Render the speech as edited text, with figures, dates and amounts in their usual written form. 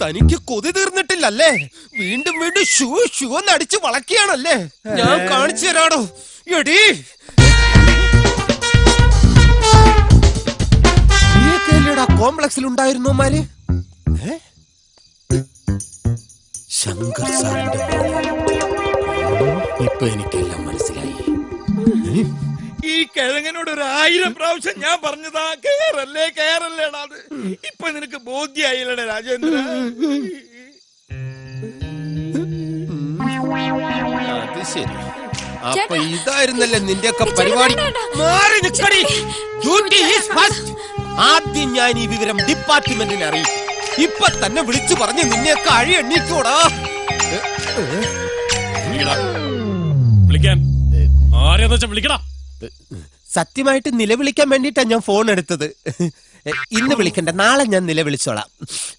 തനിക്ക് കൊതി തീർന്നിട്ടില്ലല്ലേ? വീണ്ടും വീണ്ടും ഷൂ നടിച്ച് വളക്കിയാണല്ലേ? ഞാൻ കാണിച്ചു തരാടോ. എടീ കോംപ്ലക്സിൽ ഉണ്ടായിരുന്നോമാര് ശങ്കർ സാറിന്റെ ഇപ്പൊ എനിക്കെല്ലാം മനസ്സിലായി. ഈ കിഴങ്ങനോട് 1000 പ്രാവശ്യം ഞാൻ പറഞ്ഞതാ കേറല്ലേടാ. അത് ഇപ്പൊ നിനക്ക് ബോധ്യായില്ലടേ രാജേന്ദ്ര. അത് ശരി. അപ്പൊ ഇതായിരുന്നല്ലേ നിന്റെയൊക്കെ പരിപാടി. മാറി നിൽക്കടി. Duty is first. ആദ്യം ഞാൻ ഈ വിവരം ഡിപ്പാർട്ട്മെന്റിനെ അറിയിക്കും. ഇപ്പൊ തന്നെ വിളിച്ചു പറഞ്ഞ് നിന്നെയൊക്കെ അഴി എണ്ണീക്കോടാ. വിളിക്കാൻ ആരെന്ന് വെച്ചാ വിളിക്കടാ. സത്യമായിട്ട് നിലവിളിക്കാൻ വേണ്ടിട്ടാ ഞാൻ ഫോൺ എടുത്തത്. ഇന്ന് വിളിക്കണ്ട, നാളെ ഞാൻ നിലവിളിച്ചോളാം.